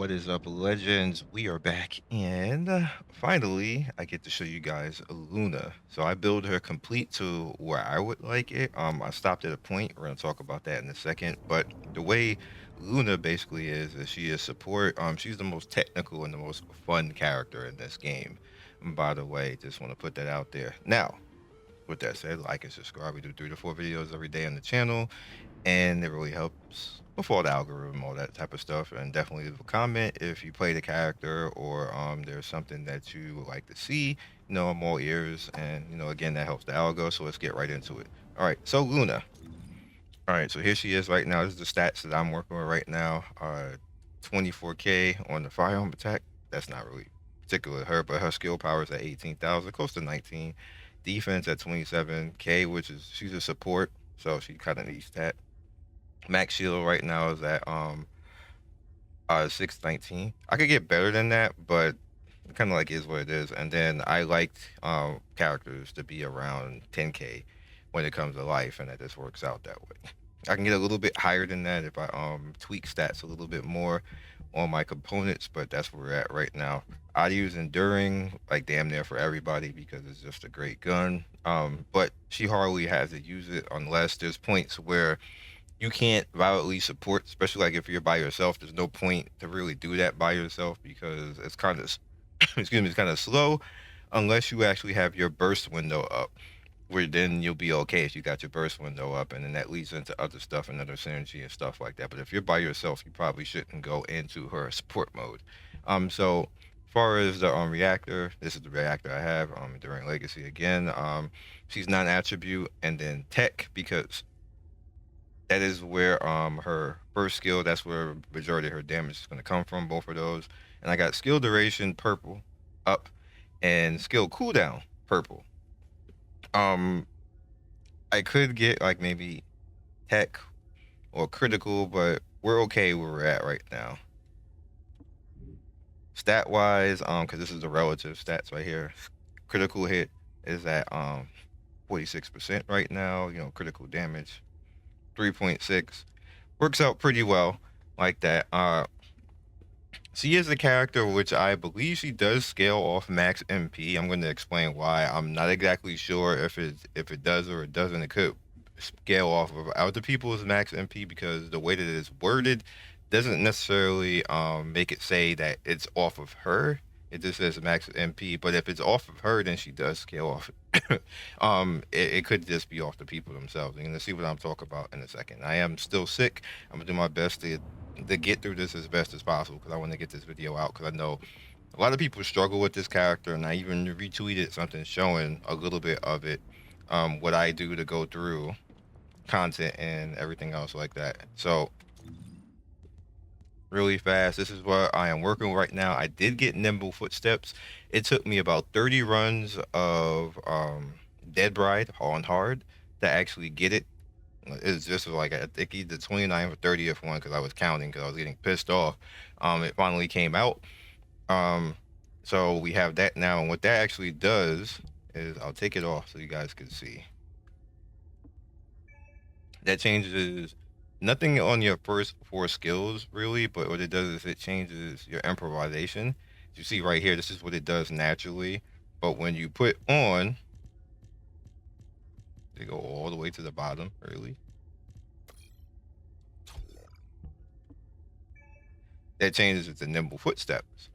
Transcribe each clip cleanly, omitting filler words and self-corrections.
What is up, legends? We are back, and finally, I get to show you guys Luna. So I build her complete to where I would like it. I stopped at a point. We're gonna talk about that in a second. But the way Luna basically is she is support. She's the most technical and the most fun character in this game. By the way, just want to put that out there. Now, with that said, like and subscribe. We do 3 to 4 videos every day on the channel, and it really helps with all the algorithm, all that type of stuff. And definitely leave a comment if you play the character or there's something that you would like to see. I'm all ears, and again, that helps the algo. So let's get right into it. All right, so Luna. All right, so here she is right now. This is the stats that I'm working with right now. 24k on the firearm attack. That's not really particular her, but her skill power is at 18,000, close to 19. Defense at 27k, which is she's a support, so she kind of needs that. Max shield right now is at 619. I could get better than that, but kind of like is what it is. And then I liked characters to be around 10k when it comes to life, and that just works out that way. I can get a little bit higher than that if I tweak stats a little bit more on my components, but that's where we're at right now. I use enduring like damn near for everybody because it's just a great gun. But she hardly has to use it unless there's points where you can't violently support, especially like if you're by yourself. There's no point to really do that by yourself because it's kind of, excuse me, it's kind of slow unless you actually have your burst window up, where then you'll be okay if you got your burst window up, and then that leads into other stuff and other synergy and stuff like that. But if you're by yourself, you probably shouldn't go into her support mode. So as far as the reactor, this is the reactor I have during legacy again. She's non-attribute, and then tech, because that is where her first skill, that's where majority of her damage is going to come from, both of those. And I got skill duration purple up and skill cooldown purple. um I could get like maybe tech or critical, but we're okay where we're at right now. Stat wise, because this is the relative stats right here. Critical hit is at 46% right now. Critical damage 3.6 works out pretty well like that. She is a character which I believe she does scale off max MP. I'm going to explain why. I'm not exactly sure if it does or it doesn't. It could scale off of other people's max MP because the way that it's worded doesn't necessarily make it say that it's off of her. It just says max MP, but if it's off of her, then she does scale off. It could just be off the people themselves. You're gonna see what I'm talking about in a second. I am still sick. I'm gonna do my best to get through this as best as possible because I want to get this video out because I know a lot of people struggle with this character, and I even retweeted something showing a little bit of it, what I do to go through content and everything else like that. So really fast, this is what I am working with right now. I did get Nimble footsteps. It took me about 30 runs of Dead Bride on hard to actually get it. It's just like I think either 29th or 30th one because I was counting because I was getting pissed off. It finally came out. So we have that now, and what that actually does is I'll take it off so you guys can see. That changes nothing on your first 4 skills really, but what it does is it changes your improvisation. You see right here, this is what it does naturally, but when you put on, they go all the way to the bottom really. That changes it to nimble footsteps.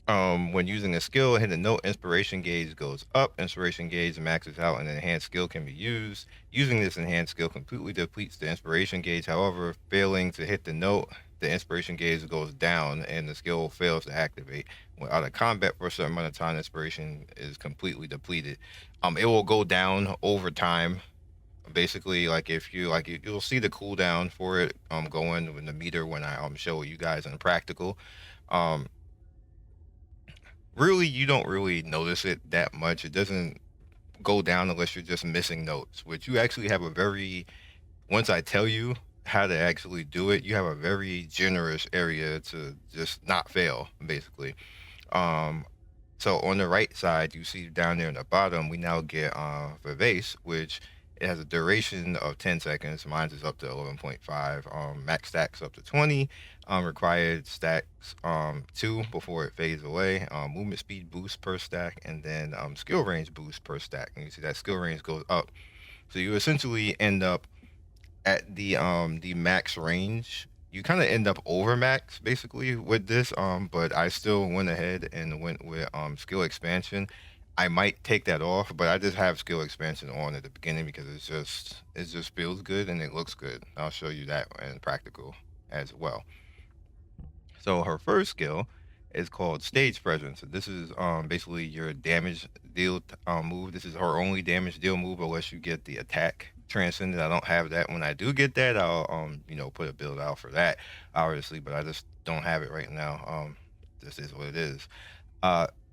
When using a skill, hit a note, inspiration gauge goes up, inspiration gauge maxes out, and an enhanced skill can be used. Using this enhanced skill completely depletes the inspiration gauge. However, failing to hit the note, the inspiration gauge goes down and the skill fails to activate. When out of combat for a certain amount of time, inspiration is completely depleted. It will go down over time. Basically, like if you like, you'll see the cooldown for it going in the meter when I show you guys in practical. Um, Really, you don't really notice it that much. It doesn't go down unless you're just missing notes, which you actually have a very, once I tell you how to actually do it, you have a very generous area to just not fail, basically. Um, so on the right side, you see down there in the bottom, we now get Vivace, which It has a duration of 10 seconds. Mine is up to 11.5. Max stacks up to 20. Required stacks 2 before it fades away. Movement speed boost per stack, and then skill range boost per stack. And you see that skill range goes up. So you essentially end up at the max range. You kind of end up over max basically with this. But I still went ahead and went with skill expansion. I might take that off, but I just have skill expansion on at the beginning because it just feels good and it looks good. I'll show you that in practical as well. So her first skill is called Stage Presence. So this is basically your damage deal move. This is her only damage deal move unless you get the attack Transcended. I don't have that. When I do get that, I'll put a build out for that, obviously, but I just don't have it right now. This is what it is.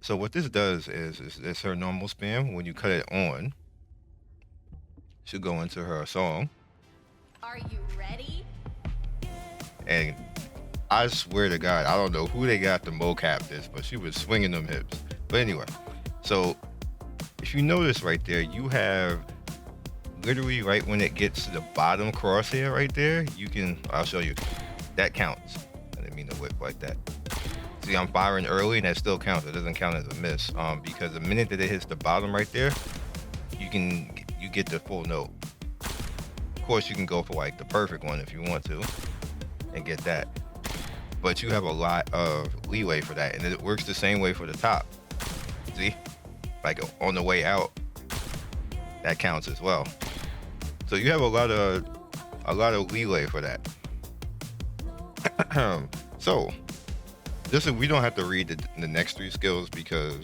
So what this does is it's her normal spam. When you cut it on, she'll go into her song. Are you ready? And I swear to God, I don't know who they got to mocap this, but she was swinging them hips. But anyway, so if you notice right there, you have literally right when it gets to the bottom crosshair right there, I'll show you, that counts. I didn't mean to whip like that. See, I'm firing early and that still counts. It doesn't count as a miss because the minute that it hits the bottom right there, you get the full note. Of course, you can go for like the perfect one if you want to and get that. But you have a lot of leeway for that, and it works the same way for the top. See, like on the way out, that counts as well. So you have a lot of leeway for that. So we don't have to read the next 3 skills because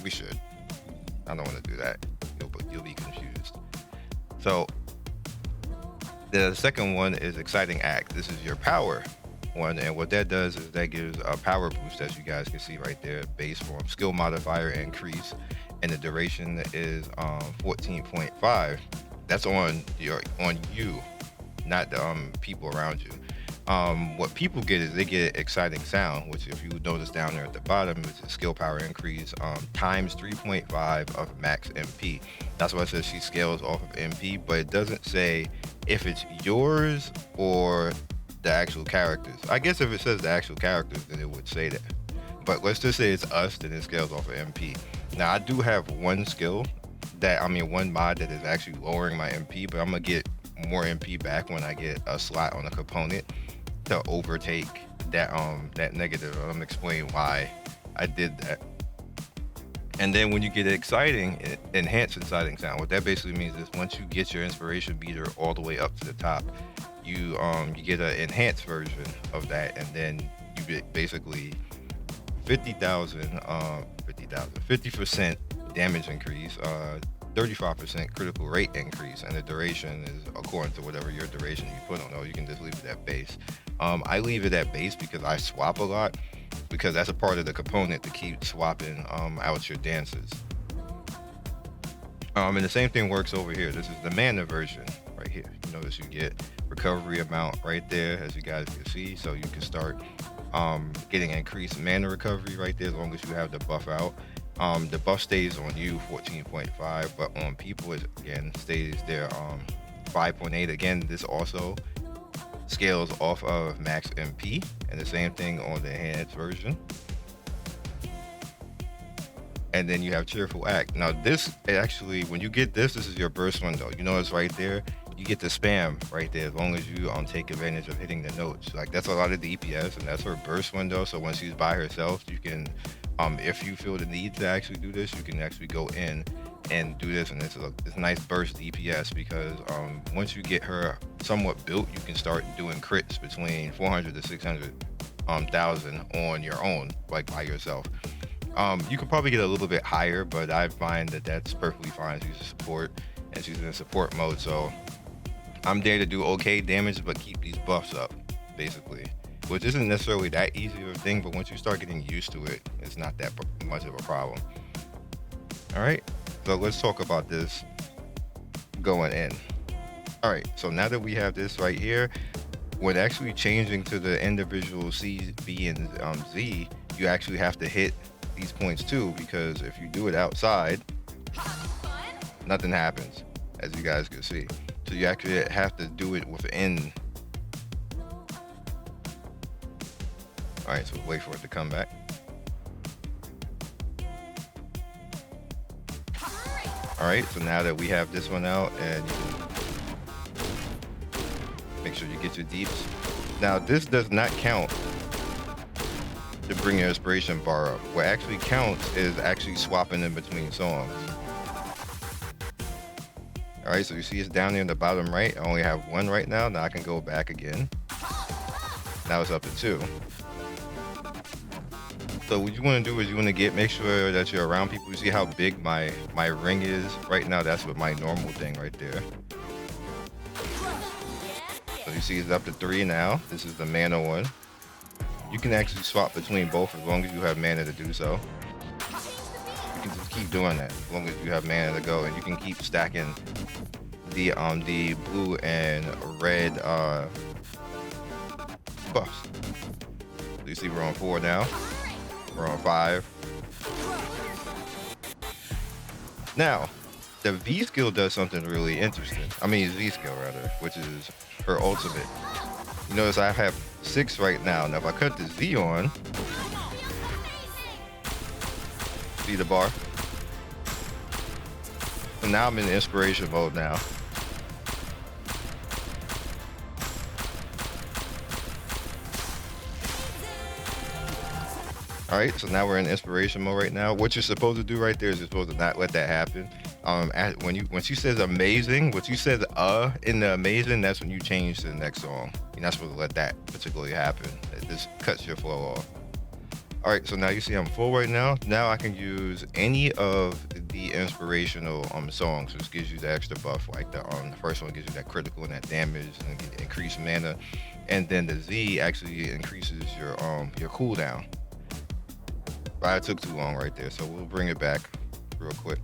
we should. I don't want to do that. You'll be confused. So the second one is Exciting Act. This is your power one, and what that does is that gives a power boost, as you guys can see right there. Base form, skill modifier increase, and the duration is 14.5. That's on you, not the people around you. What people get is they get exciting sound, which if you notice down there at the bottom is a skill power increase times 3.5 of max MP. That's why it says she scales off of MP, but it doesn't say if it's yours or the actual characters. I guess if it says the actual characters, then it would say that. But let's just say it's us, then it scales off of MP. Now I do have one mod that is actually lowering my MP, but I'm gonna get more MP back when I get a slot on a component to overtake that negative. I'm gonna explain why I did that. And then when you get enhanced exciting sound, what that basically means is once you get your inspiration meter all the way up to the top, you get an enhanced version of that, and then you get basically 50% damage increase, 35% critical rate increase, and the duration is according to whatever your duration you put on. Or you can just leave it at base. I leave it at base because I swap a lot, because that's a part of the component to keep swapping out your dances. And the same thing works over here. This is the mana version right here. You notice you get recovery amount right there, as you guys can see. So you can start getting increased mana recovery right there as long as you have the buff out. The buff stays on you 14.5, but on people it again stays there 5.8. Again, this also scales off of max MP, and the same thing on the enhanced version. And then you have Cheerful Act. Now this actually, when you get this is your burst window. You notice right there, you get the spam right there as long as you take advantage of hitting the notes. Like that's a lot of DPS, and that's her burst window. So when she's by herself, you can, if you feel the need to actually do this, you can actually go in and do this, and it's a nice burst DPS because once you get her somewhat built, you can start doing crits between 400 to 600,000 on your own, like by yourself. You could probably get a little bit higher, but I find that that's perfectly fine. She's a support, and she's in support mode, so I'm there to do okay damage, but keep these buffs up, basically. Which isn't necessarily that easy of a thing, but once you start getting used to it, it's not that much of a problem. All right, so let's talk about this going in. All right, so now that we have this right here, when actually changing to the individual C, B, and Z, you actually have to hit these points too, because if you do it outside, nothing happens. as you guys can see. So you actually have to do it within. All right, so wait for it to come back. All right, so now that we have this one out, and you can make sure you get your deeps. Now this does not count to bring your inspiration bar up. What actually counts is actually swapping in between songs. All right, so you see it's down there in the bottom right. I only have one right now. Now I can go back again. Now it's up to 2. So what you want to do is you want to make sure that you're around people. You see how big my ring is right now? That's with my normal thing right there. So you see it's up to 3 now. This is the mana one. You can actually swap between both as long as you have mana to do so. You can just keep doing that as long as you have mana to go, and you can keep stacking the blue and red buffs. So you see we're on 4 now. We're on 5. Now, the V skill does something really interesting. I mean, Z skill rather, which is her ultimate. You notice I have 6 right now. Now, if I cut the Z on, see the bar? So now I'm in inspiration mode now. All right, so now we're in inspiration mode right now. What you're supposed to do right there is you're supposed to not let that happen. When she says amazing, what you said in the amazing, that's when you change to the next song. You're not supposed to let that particularly happen. It just cuts your flow off. All right, so now you see I'm full right now. Now I can use any of the inspirational songs, which gives you the extra buff. Like the first one gives you that critical and that damage and increased mana, and then the Z actually increases your cooldown. But I took too long right there, so we'll bring it back real quick.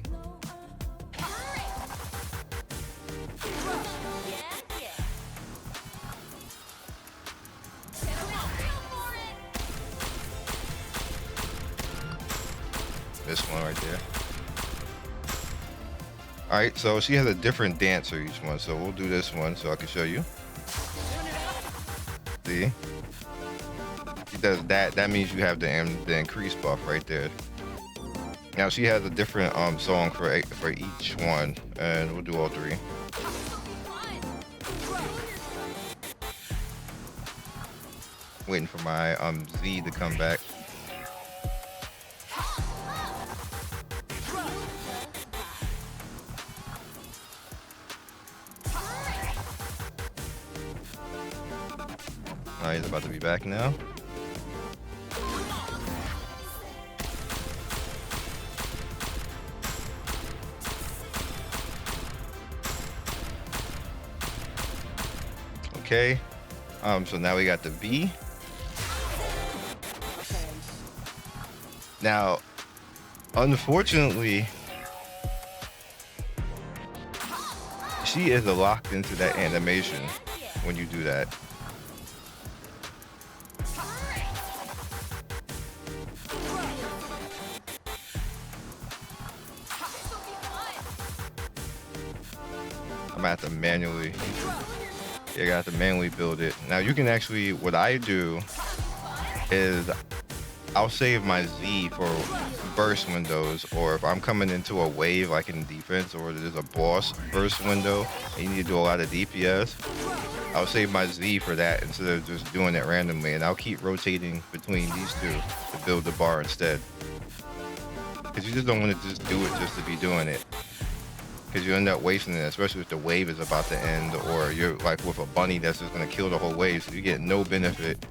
This one right there. All right, so she has a different dance for each one, so we'll do this one so I can show you. See? She does that. That means you have the increased buff right there. Now she has a different song for each one, and we'll do all 3. Waiting for my Z to come back. All right, he's about to be back now. Okay, so now we got the V. Now, unfortunately, she is locked into that animation when you do that. I'm gonna have to manually. You got to manually build it. Now you can actually, what I do is I'll save my Z for burst windows, or if I'm coming into a wave like in defense, or there's a boss burst window and you need to do a lot of DPS, I'll save my Z for that instead of just doing it randomly, and I'll keep rotating between these two to build the bar instead. Because you just don't want to just do it just to be doing it. Because you end up wasting it, especially if the wave is about to end, or you're like with a bunny that's just going to kill the whole wave, so you get no benefit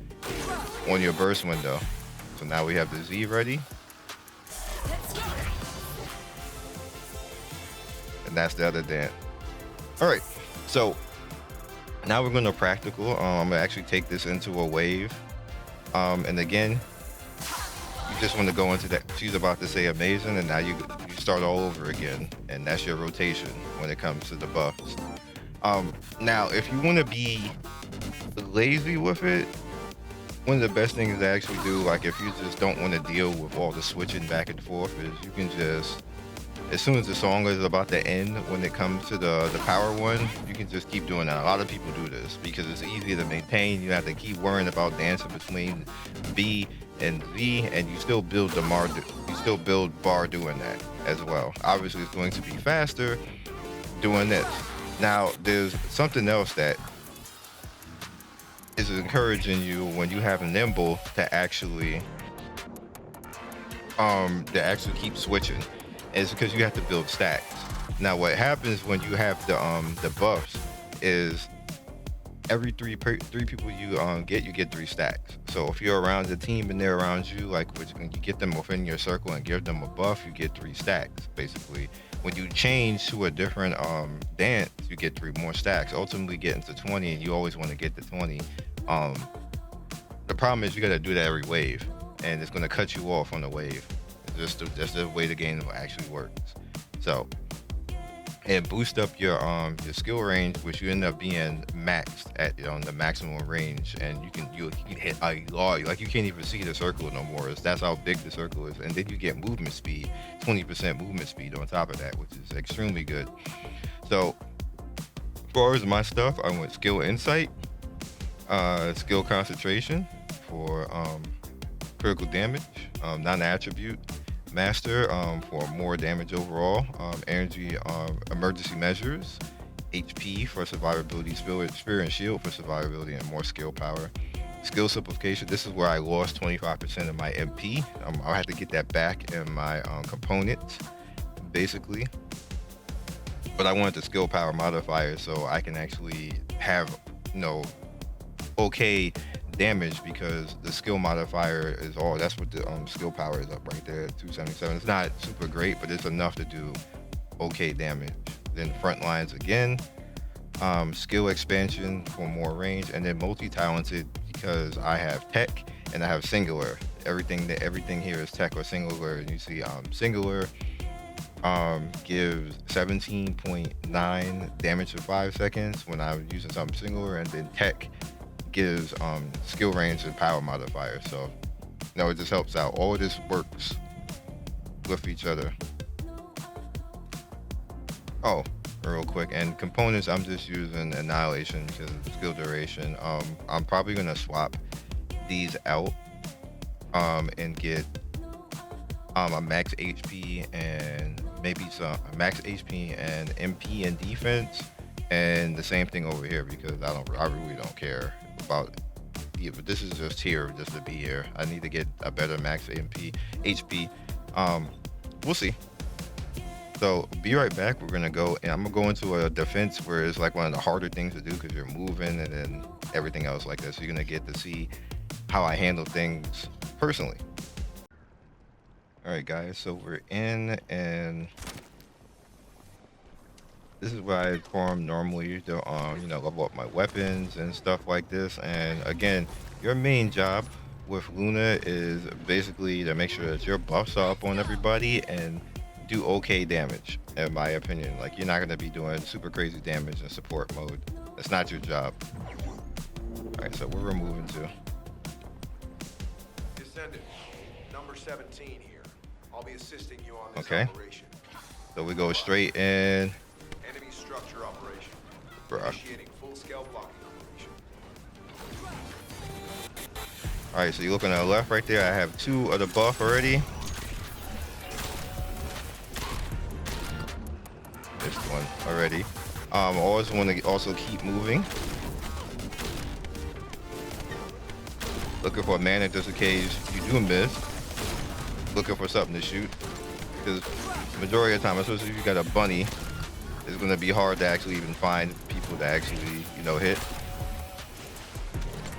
on your burst window. So now we have the Z ready. And that's the other dance. All right, so now we're going to practical. I'm going to actually take this into a wave. And again, you just want to go into that. She's about to say amazing, and now you start all over again, and that's your rotation when it comes to the buffs. Now, if you want to be lazy with it, one of the best things to actually do, like if you just don't want to deal with all the switching back and forth, is you can just as soon as the song is about to end, when it comes to the power one, you can just keep doing that. A lot of people do this because it's easy to maintain. You have to keep worrying about dancing between B and Z, and you still build the you still build bar doing that as well. Obviously, it's going to be faster doing this. Now, there's something else that is encouraging you when you have a Nimble to actually keep switching. Is because you have to build stacks. Now, what happens when you have the buffs is every three people you get 3 stacks. So if you're around the team and they're around you, like when you get them within your circle and give them a buff, you get 3 stacks basically. When you change to a different dance, you get 3 more stacks, ultimately getting to 20, and you always want to get to 20. The problem is you got to do that every wave, and it's going to cut you off on the wave. That's the way the game actually works. So, and boost up your skill range, which you end up being maxed at the maximum range, and you can hit a lot. Like you can't even see the circle no more. That's how big the circle is. And then you get movement speed, 20% movement speed on top of that, which is extremely good. So, as far as my stuff, I went skill insight, skill concentration for critical damage, non-attribute, master for more damage overall, energy emergency measures, HP for survivability, spear and shield for survivability and more skill power. Skill simplification, this is where I lost 25% of my MP. I'll have to get that back in my components basically, but I wanted the skill power modifier so I can actually have okay damage, because the skill modifier is all. That's what the skill power is up right there at 277. It's not super great, but it's enough to do okay damage. Then front lines again, skill expansion for more range, and then multi-talented because I have tech and I have singular. Everything here is tech or singular, and you see singular gives 17.9 damage for 5 seconds when I'm using something singular, and then tech gives skill range and power modifier. So it just helps out. All of this works with each other. Oh, real quick, and components, I'm just using annihilation because of the skill duration. I'm probably gonna swap these out and get a max HP and maybe some max HP and MP and defense, and the same thing over here because I really don't care about but this is just here just to be here. I need to get a better max MP HP. We'll see. So be right back. We're gonna go, and I'm gonna go into a defense where it's like one of the harder things to do because you're moving and then everything else like that. So you're gonna get to see how I handle things personally. All right, guys. So we're in, and this is where I farm normally to level up my weapons and stuff like this. And again, your main job with Luna is basically to make sure that your buffs are up on everybody and do okay damage, in my opinion. Like, you're not going to be doing super crazy damage in support mode. That's not your job. All right, so where we're moving to. Descendant, number 17 here. I'll be assisting you on this Okay. operation. So we go straight in. Enemy structure operation. Bruh. Initiating full-scale blocking operation. All right, so you look on the left right there. I have 2 of the buff already. This one already. Always want to also keep moving. Looking for a mana just in case you do miss. Looking for something to shoot, because majority of the time, especially if you got a bunny, it's going to be hard to actually even find people to actually hit.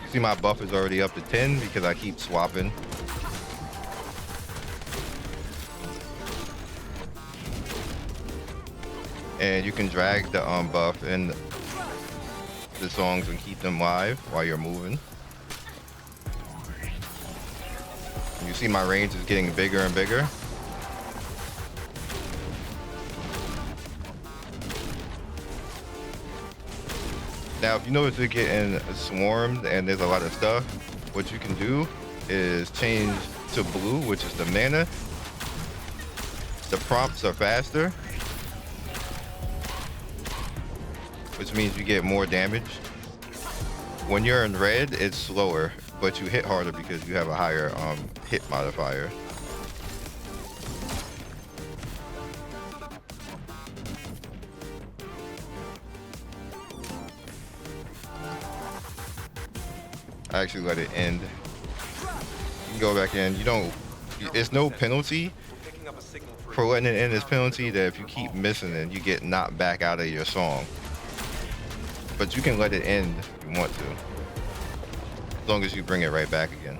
You see my buff is already up to 10 because I keep swapping. And you can drag the buff in the songs and keep them live while you're moving. You see my range is getting bigger and bigger. Now, if you notice you're getting swarmed and there's a lot of stuff, what you can do is change to blue, which is the mana. the prompts are faster, which means you get more damage. When you're in red, it's slower, but you hit harder because you have a higher hit modifier. I actually let it end. You can go back in. You don't. It's no penalty for letting it end. It's penalty that if you keep missing it, you get knocked back out of your song. But you can let it end if you want to, as long as you bring it right back again.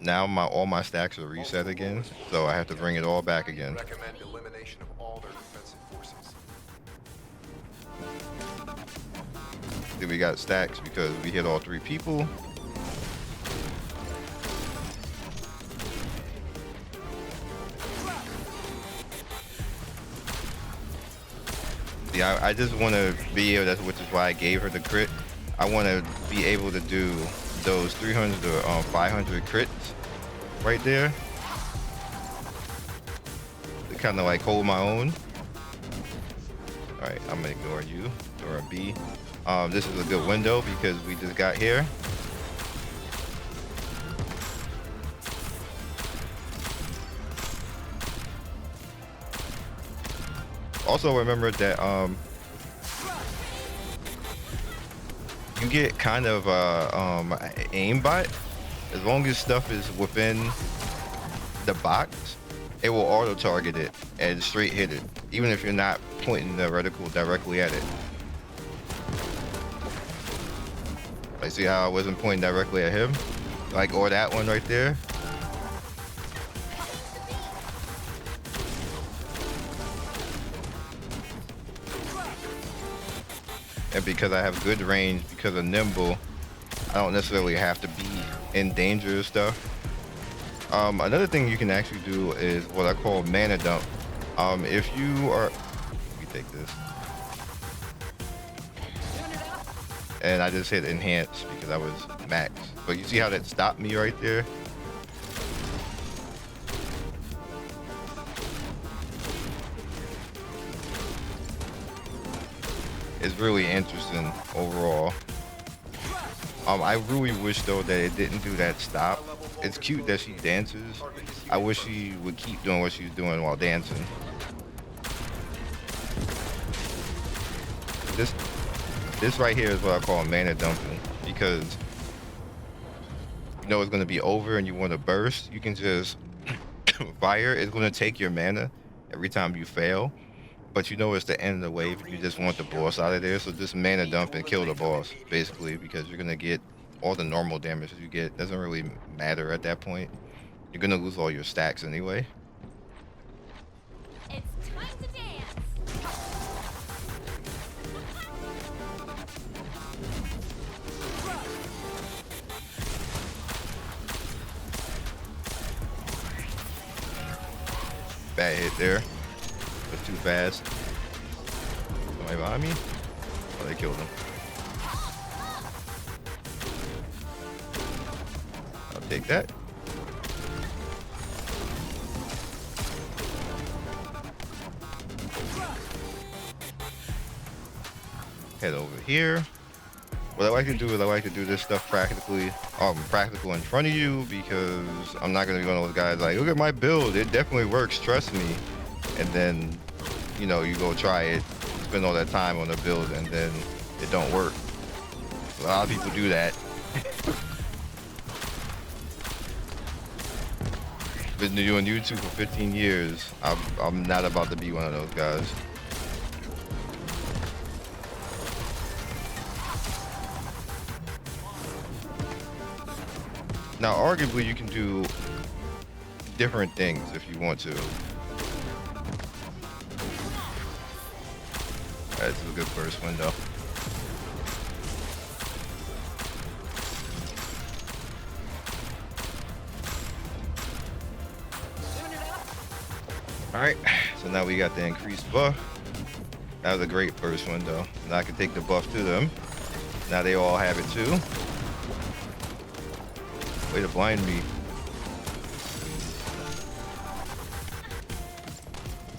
Now all my stacks are reset again, so I have to bring it all back again. Recommend elimination of all their defensive forces. Then we got stacks because we hit all 3 people. Yeah, I just want to be able, which is why I gave her the crit. I want to be able to do those 300 or 500 crits right there to kind of like hold my own. All right, I'm gonna ignore you, or B. This is a good window because we just got here. Also remember that you get kind of aimbot. As long as stuff is within the box, it will auto target it and straight hit it, even if you're not pointing the reticle directly at it. I see how I wasn't pointing directly at him, like, or that one right there. And because I have good range, because of Nimble, I don't necessarily have to be in danger of stuff. Another thing you can actually do is what I call mana dump. If you are, let me take this. And I just hit enhance because I was max. But you see how that stopped me right there? It's really interesting overall. I really wish though that it didn't do that stop. It's cute that she dances. I wish she would keep doing what she's doing while dancing. This right here is what I call mana dumping, because you know it's going to be over and you want to burst. You can just fire. It's going to take your mana every time you fail. But you know it's the end of the wave. You just want the boss out of there. So just mana dump and kill the boss, basically, because you're going to get all the normal damage you get. Doesn't really matter at that point. You're going to lose all your stacks anyway. It's time to dance. Bad hit there. That's too fast. Somebody behind me? Oh, they killed him. I'll take that. Head over here. What I like to do is I like to do this stuff practical in front of you, because I'm not gonna be one of those guys like, look at my build, it definitely works, trust me. And then, you know, you go try it, spend all that time on the build, and then it don't work. A lot of people do that. Been doing YouTube for 15 years. I'm not about to be one of those guys. Now, arguably, you can do different things if you want to. That's a good first window. Alright, so now we got the increased buff. That was a great first window. Now I can take the buff to them. Now they all have it too. Way to blind me.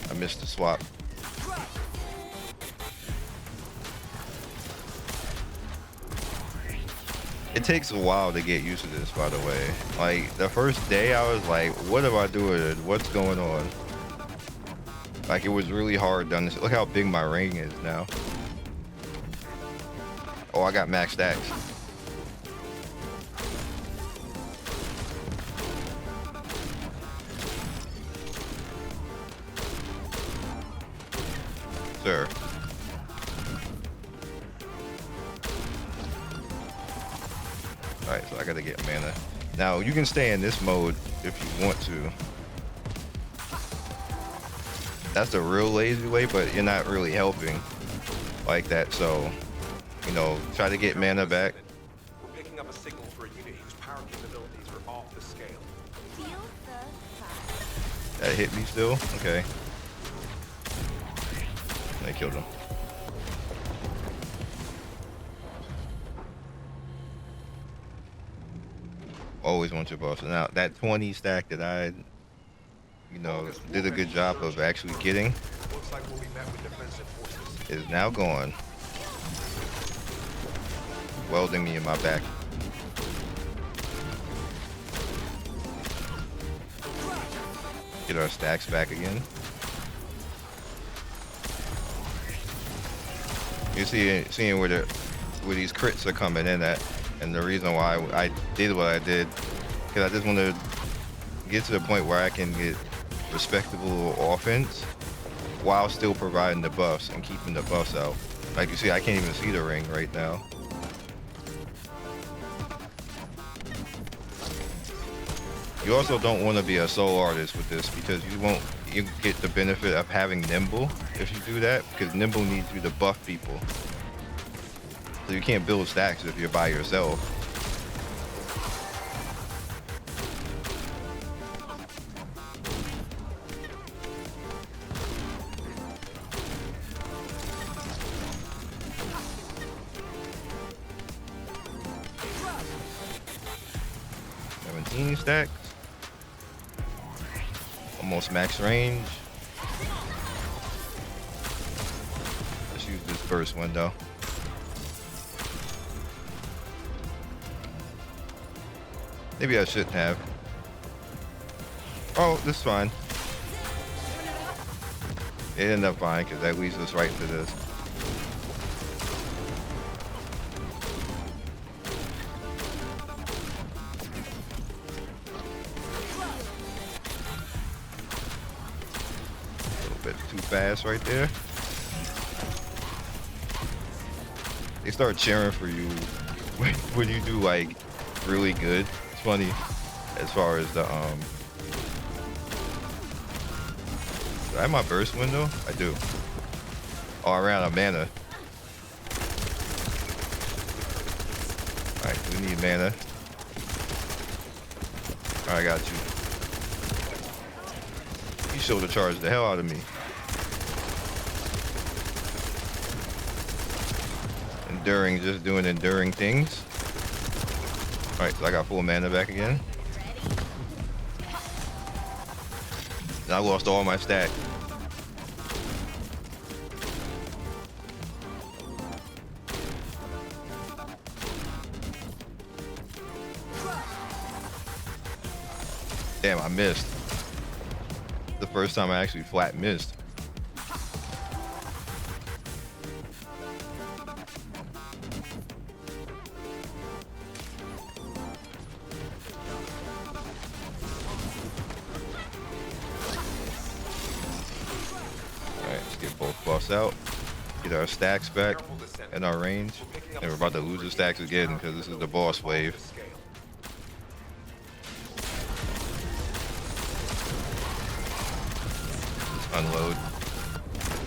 I missed the swap. It takes a while to get used to this, by the way. Like, the first day I was like, what am I doing? What's going on? Like, it was really hard to understand. Look how big my ring is now. Oh, I got max stacks. Sir. Alright, so I gotta get mana. Now, you can stay in this mode if you want to. That's the real lazy way, but you're not really helping like that, so, you know, try to get mana back. We're picking up a signal for a unit whose power capabilities are off the scale. Feel the fire. That hit me still? Okay. I killed him. Always want your buffs. Now, that 20 stack that I, you know, did a good job of actually getting Looks like we'll be met with defensive forces. is now gone. Welding me in my back. Get our stacks back again. You see, seeing where these crits are coming in at, and the reason why I did what I did, because I just want to get to the point where I can get respectable offense while still providing the buffs and keeping the buffs out. Like you see, I can't even see the ring right now. You also don't want to be a solo artist with this because you get the benefit of having Nimble if you do that, because Nimble needs you to buff people. So you can't build stacks if you're by yourself. Stacks. Almost max range. Let's use this burst window. Maybe I shouldn't have. Oh, this is fine. It ended up fine because that leads us right to this. Too fast right there. They start cheering for you when you do like really good. It's funny as far as the do I have my burst window? I do. Oh, I ran out of mana. Alright, we need mana. Alright, I got you. You shoulder charged the hell out of me. Enduring, just doing enduring things. Alright, so I got full mana back again. And I lost all my stack. Damn, I missed. The first time I actually flat missed. Buffs out, get our stacks back and our range, and we're about to lose the stacks again because this is the boss wave. Just unload,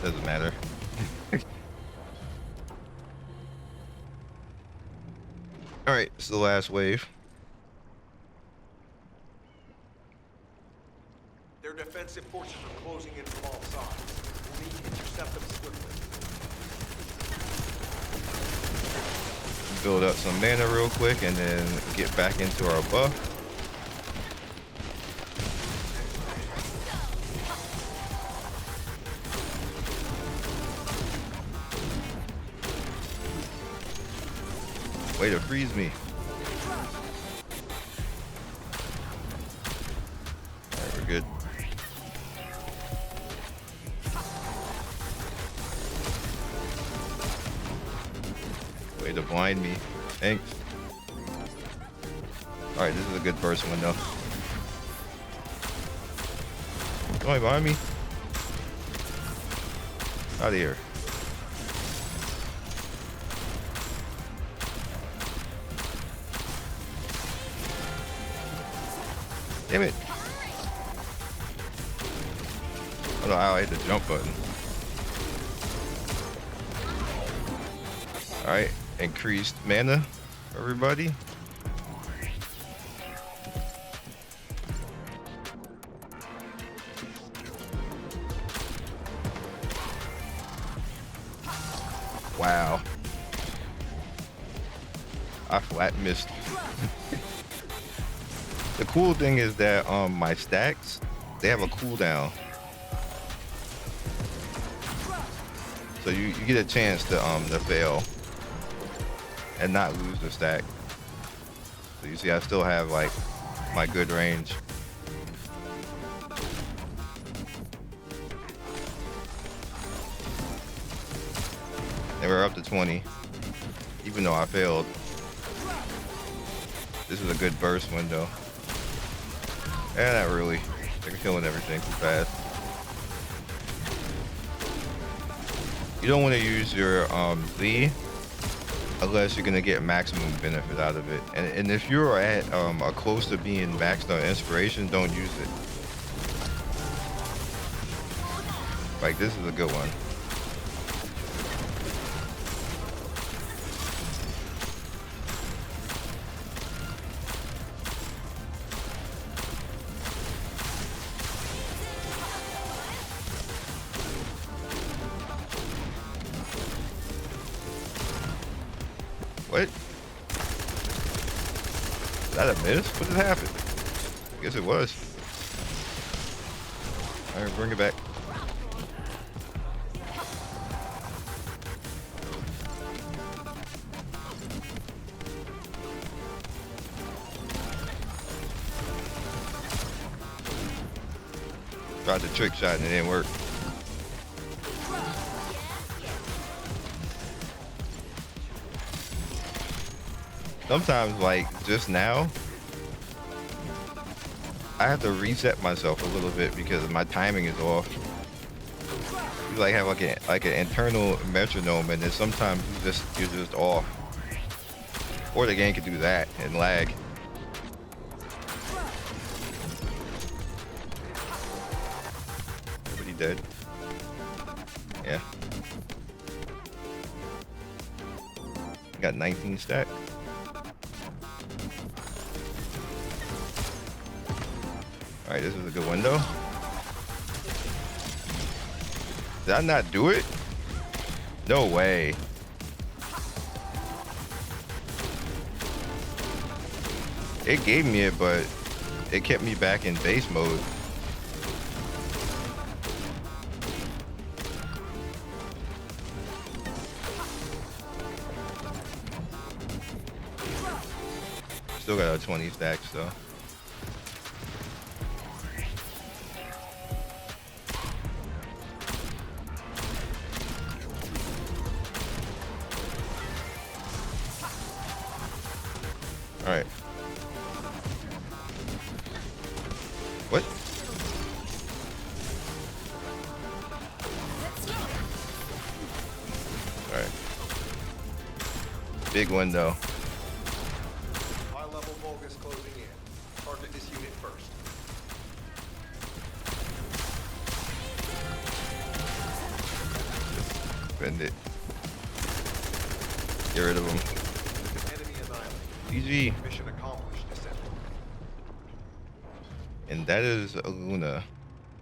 doesn't matter. All right, this is the last wave. Their defensive forces are closing in from all sides. We need to intercept them swiftly. Build up some mana real quick and then get back into our buff. Way to freeze me. Alright, we're good. Way to blind me. Thanks. Alright, this is a good burst window. Somebody behind me. Out of here. Damn it. I don't know how I hit the jump button. Alright, increased mana, everybody. Wow. I flat missed. The cool thing is that my stacks, they have a cooldown. So you get a chance to fail and not lose the stack. So you see I still have like my good range. And we're up to 20, even though I failed. This is a good burst window. Not really. They're killing everything too fast. You don't want to use your Z unless you're gonna get maximum benefit out of it. And if you're at a close to being maxed on inspiration, don't use it. Like this is a good one. What? Is that a miss? What just happened? I guess it was. Alright, bring it back. Tried the trick shot and it didn't work. Sometimes, like, just now, I have to reset myself a little bit because my timing is off. You like have like an internal metronome, and then sometimes you're just off. Or the game can do that and lag. Everybody dead? Yeah. Got 19 stack. Alright, this is a good window. Did I not do it? No way. It gave me it, but it kept me back in base mode. Still got a 20 stacks though. All right. What? All right. Big window. High-level Vulgus closing in. Target this unit first. Bend it. Get rid of them. Enemy annihilated. GG. Mission accomplished, Descendant. And that is a Luna.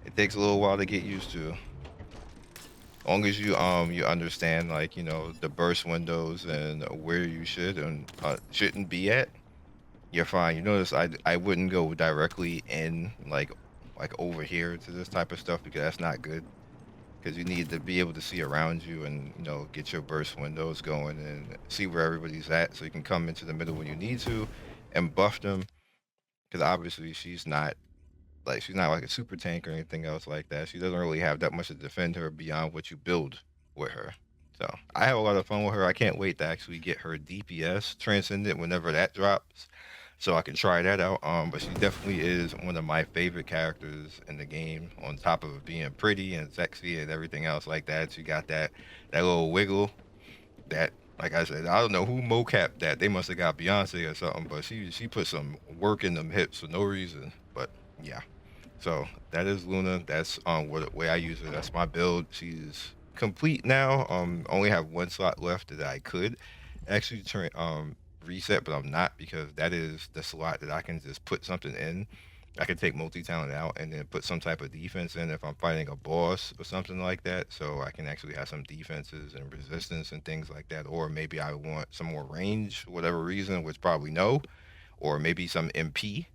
It takes a little while to get used to. As long as you understand, like, you know, the burst windows and where you should and shouldn't be at, you're fine. You notice I wouldn't go directly in like over here to this type of stuff because that's not good. because you need to be able to see around you and get your burst windows going and see where everybody's at, so you can come into the middle when you need to and buff them. Because obviously she's not like a super tank or anything else like that. She doesn't really have that much to defend her beyond what you build with her. So I have a lot of fun with her. I can't wait to actually get her DPS Transcendent whenever that drops, so I can try that out. But she definitely is one of my favorite characters in the game. On top of being pretty and sexy and everything else like that, she got that little wiggle that, like I said, I don't know who mocapped that. They must have got Beyonce or something, but she put some work in them hips for no reason. But yeah, so that is Luna. That's what way I use her. That's my build. She's complete now. Only have one slot left that I could actually turn reset, but I'm not, because that is the slot that I can just put something in. I can take multi-talent out and then put some type of defense in if I'm fighting a boss or something like that. So I can actually have some defenses and resistance and things like that. Or maybe I want some more range, for whatever reason, which probably no. Or maybe some MP,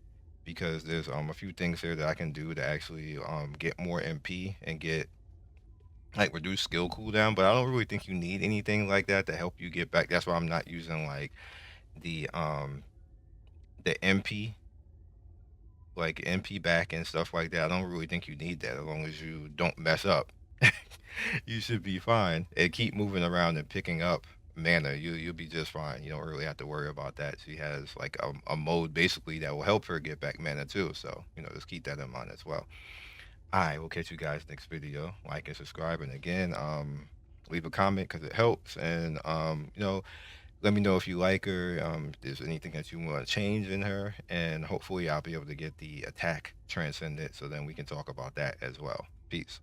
because there's a few things here that I can do to actually get more MP and get like reduce skill cooldown. But I don't really think you need anything like that to help you get back. That's why I'm not using like the um the MP, like MP back and stuff like that. I don't really think you need that, as long as you don't mess up. You should be fine and keep moving around and picking up mana. You'll be just fine. You don't really have to worry about that. She has like a mode basically that will help her get back mana too. So just keep that in mind as well. All right, we'll catch you guys next video. Like and subscribe, and again, leave a comment because it helps. And let me know if you like her, if there's anything that you want to change in her, and hopefully I'll be able to get the attack transcendent, so then we can talk about that as well. Peace.